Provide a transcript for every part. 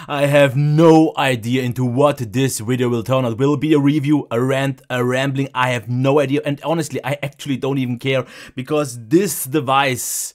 I have no idea into what this video will turn out. Will it be a review, a rant, a rambling? I have no idea, and honestly I actually don't even care, because this device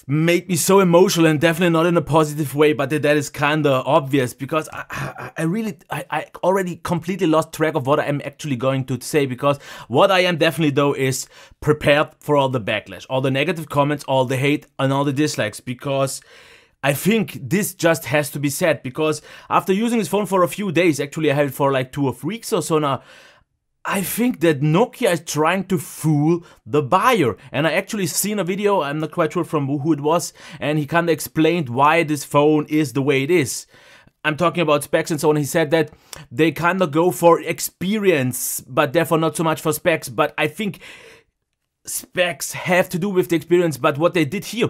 made me so emotional, and definitely not in a positive way, but that is kinda obvious, because I already completely lost track of what I am actually going to say, because what I am definitely though is prepared for all the backlash, all the negative comments, all the hate and all the dislikes, because I think this just has to be said, because after using this phone for a few days, actually I had it for like 2 or 3 weeks or so now, I think that Nokia is trying to fool the buyer. And I actually seen a video, I'm not quite sure from who it was, and he kind of explained why this phone is the way it is. I'm talking about specs and so on. He said that they kind of go for experience, but therefore not so much for specs. But I think specs have to do with the experience, but what they did here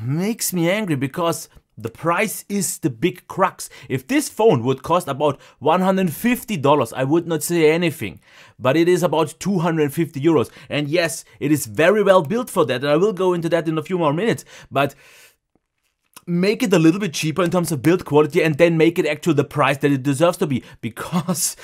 makes me angry, because the price is the big crux. If this phone would cost about $150, I would not say anything. But it is about 250 euros. And yes, it is very well built for that. And I will go into that in a few more minutes. But make it a little bit cheaper in terms of build quality, and then make it actually the price that it deserves to be. Because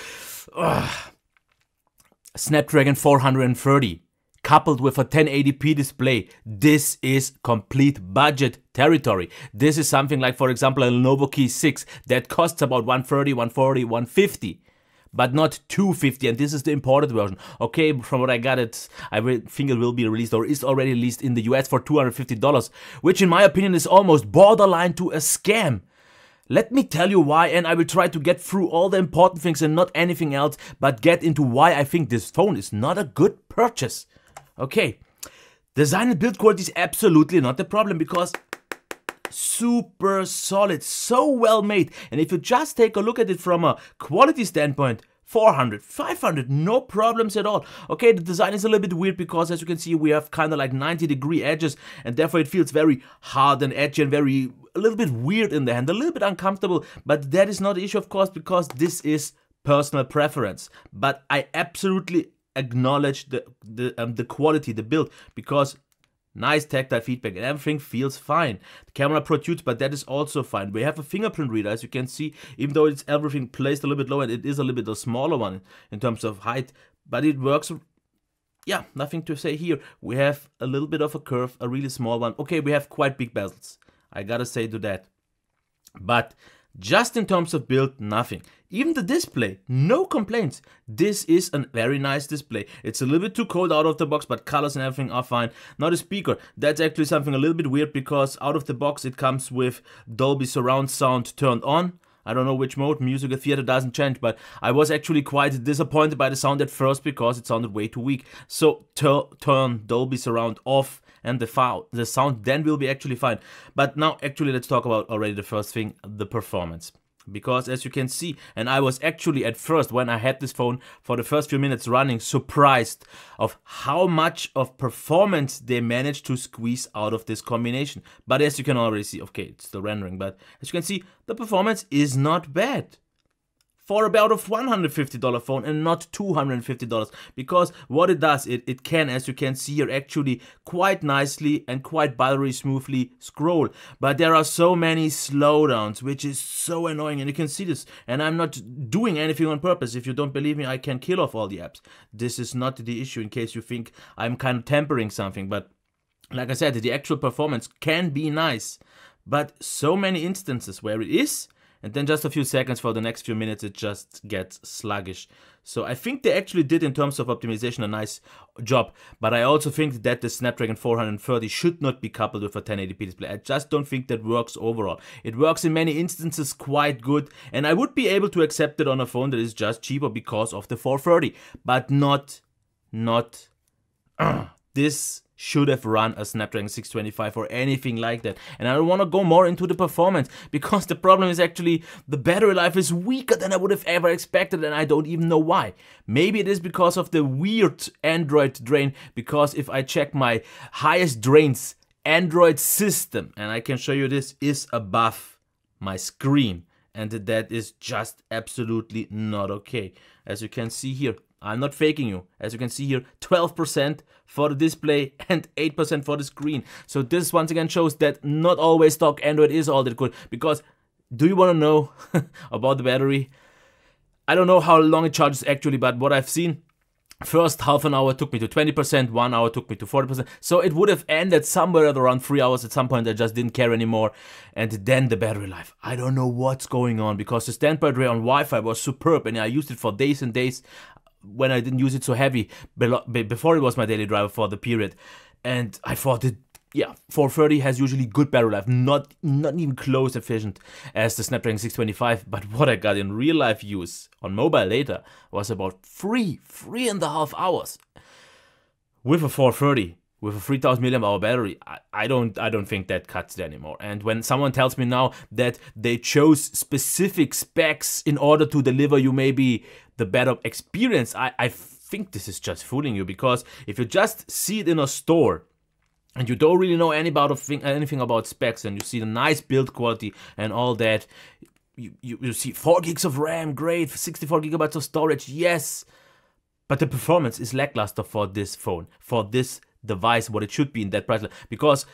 Snapdragon 430. Coupled with a 1080p display, this is complete budget territory. This is something like, for example, a Lenovo Key 6 that costs about 130, 140, 150, but not 250, and this is the imported version. Okay, from what I got, I think it will be released, or is already released in the US for $250, which in my opinion is almost borderline to a scam. Let me tell you why, and I will try to get through all the important things and not anything else, but get into why I think this phone is not a good purchase. Okay, design and build quality is absolutely not the problem, because super solid, so well made. And if you just take a look at it from a quality standpoint, 400, 500, no problems at all. Okay, the design is a little bit weird, because as you can see, we have kind of like 90-degree edges, and therefore it feels very hard and edgy and a little bit weird in the hand, a little bit uncomfortable. But that is not the issue, of course, because this is personal preference. But I absolutely acknowledge the quality, the build, because nice tactile feedback and everything feels fine. The camera protrudes, but that is also fine. We have a fingerprint reader, as you can see, even though it's everything placed a little bit lower, and it is a little bit a smaller one in terms of height, but it works. Yeah, nothing to say here. We have a little bit of a curve, a really small one. Okay, we have quite big bezels, I gotta say to that. But just in terms of build, nothing. Even the display, no complaints. This is a very nice display. It's a little bit too cold out of the box, but colors and everything are fine. Not a speaker. That's actually something a little bit weird, because out of the box it comes with Dolby surround sound turned on. I don't know which mode, music or theater doesn't change, but I was actually quite disappointed by the sound at first, because it sounded way too weak. So turn Dolby surround off, and the sound then will be actually fine. But now actually let's talk about already the first thing, the performance. Because as you can see, and I was actually at first, when I had this phone for the first few minutes running, surprised of how much of performance they managed to squeeze out of this combination. But as you can already see, okay, it's the rendering, but as you can see, the performance is not bad for about a $150 phone and not $250, because what it does, it can, as you can see here, actually quite nicely and quite buttery smoothly scroll. But there are so many slowdowns, which is so annoying, and you can see this, and I'm not doing anything on purpose. If you don't believe me, I can kill off all the apps. This is not the issue, in case you think I'm kind of tempering something, but like I said, the actual performance can be nice, but so many instances where it is, and then just a few seconds for the next few minutes, it just gets sluggish. So I think they actually did, in terms of optimization, a nice job. But I also think that the Snapdragon 430 should not be coupled with a 1080p display. I just don't think that works overall. It works in many instances quite good, and I would be able to accept it on a phone that is just cheaper because of the 430. But not this should have run a Snapdragon 625 or anything like that. And I don't want to go more into the performance, because the problem is actually the battery life is weaker than I would have ever expected, and I don't even know why. Maybe it is because of the weird Android drain, because if I check my highest drains Android system, and I can show you this, is above my screen, and that is just absolutely not okay. As you can see here, I'm not faking you. As you can see here, 12% for the display and 8% for the screen. So this once again shows that not always stock Android is all that good. Because do you want to know about the battery? I don't know how long it charges actually, but what I've seen, first half an hour took me to 20%, 1 hour took me to 40%. So it would have ended somewhere at around 3 hours. At some point I just didn't care anymore. And then the battery life. I don't know what's going on, because the standby array on Wi-Fi was superb and I used it for days and days when I didn't use it so heavy, before it was my daily driver for the period. And I thought that, yeah, 430 has usually good battery life, not even close efficient as the Snapdragon 625. But what I got in real life use on mobile later was about 3.5 hours with a 430. With a 3000 mAh battery. I don't think that cuts it anymore. And when someone tells me now that they chose specific specs in order to deliver you maybe the better experience, I think this is just fooling you, because if you just see it in a store and you don't really know anything about specs, and you see the nice build quality and all that, you see 4 gigs of RAM, great, 64 gigabytes of storage, yes, but the performance is lackluster for this phone, for this device, what it should be in that price, because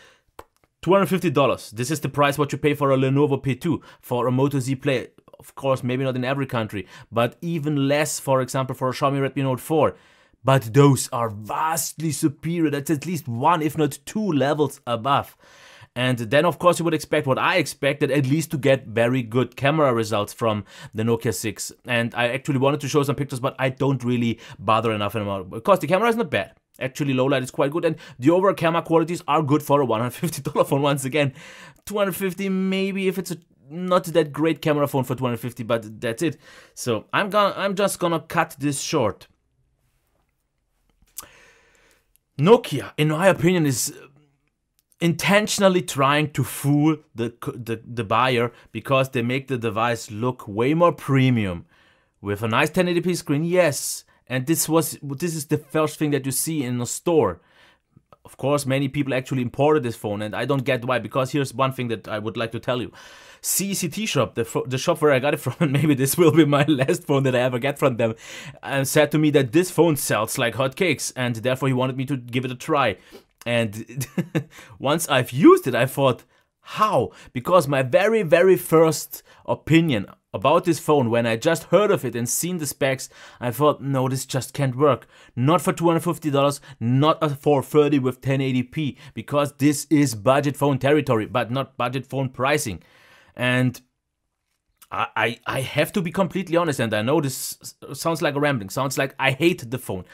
$250, this is the price what you pay for a Lenovo P2, for a Moto Z Play. Of course, maybe not in every country, but even less, for example, for a Xiaomi Redmi Note 4. But those are vastly superior. That's at least 1, if not 2 levels above. And then, of course, you would expect what I expected, at least to get very good camera results from the Nokia 6. And I actually wanted to show some pictures, but I don't really bother enough anymore, because the camera is not bad. Actually, low light is quite good, and the overall camera qualities are good for a $150 phone. Once again, $250 maybe if it's a not that great camera phone for $250, but that's it. So I'm just gonna cut this short. Nokia, in my opinion, is intentionally trying to fool the buyer, because they make the device look way more premium with a nice 1080p screen, yes. And this is the first thing that you see in a store. Of course, many people actually imported this phone, and I don't get why, because here's one thing that I would like to tell you. CCT Shop, the shop where I got it from, and maybe this will be my last phone that I ever get from them, said to me that this phone sells like hotcakes, and therefore he wanted me to give it a try. And once I've used it, I thought, how? Because my very first opinion about this phone, when I just heard of it and seen the specs, I thought, no, this just can't work. Not for $250, not a 430 with 1080p, because this is budget phone territory, but not budget phone pricing. And I have to be completely honest, and I know this sounds like a rambling, sounds like I hate the phone.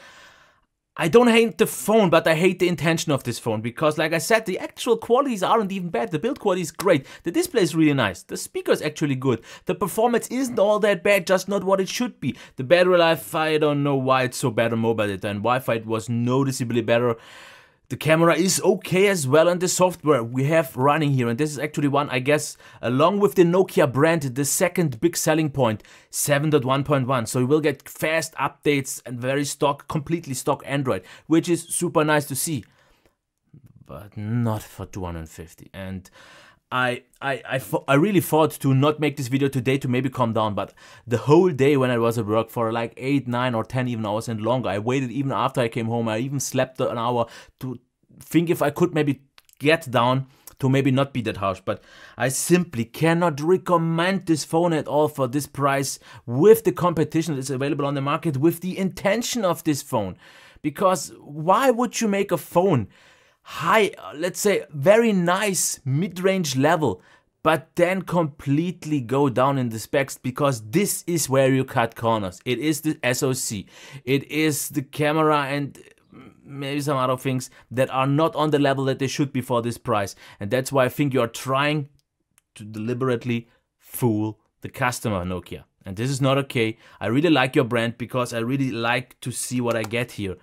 I don't hate the phone, but I hate the intention of this phone, because like I said, the actual qualities aren't even bad. The build quality is great. The display is really nice. The speaker is actually good. The performance isn't all that bad, just not what it should be. The battery life, I don't know why it's so bad on mobile data, and Wi-Fi it was noticeably better. The camera is okay as well, and the software we have running here, and this is actually one, I guess, along with the Nokia brand, the second big selling point, 7.1.1. So you will get fast updates and very completely stock Android, which is super nice to see, but not for $250. And I really thought to not make this video today, to maybe calm down, but the whole day when I was at work for like 8, 9 or 10 even hours and longer, I waited even after I came home. I even slept an hour to think if I could maybe get down to maybe not be that harsh, but I simply cannot recommend this phone at all for this price, with the competition that is available on the market, with the intention of this phone. Because why would you make a phone high, let's say very nice mid-range level, but then completely go down in the specs? Because this is where you cut corners. It is the SoC, it is the camera, and maybe some other things that are not on the level that they should be for this price. And that's why I think you are trying to deliberately fool the customer, Nokia. And this is not okay. I really like your brand, because I really like to see what I get here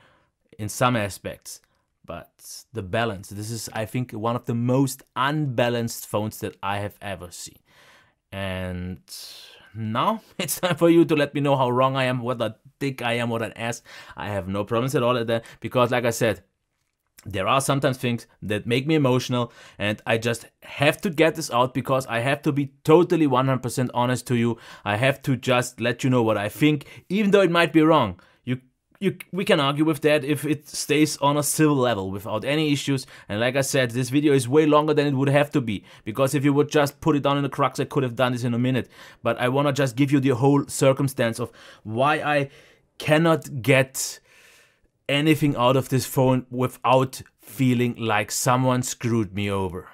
in some aspects. But the balance, this is, I think, one of the most unbalanced phones that I have ever seen. And now it's time for you to let me know how wrong I am, what a dick I am, what an ass. I have no problems at all at that, because like I said, there are sometimes things that make me emotional, and I just have to get this out, because I have to be totally 100% honest to you. I have to just let you know what I think, even though it might be wrong. You we can argue with that if it stays on a civil level without any issues. And like I said, this video is way longer than it would have to be, because if you would just put it down in the crux, I could have done this in a minute. But I want to just give you the whole circumstance of why I cannot get anything out of this phone without feeling like someone screwed me over.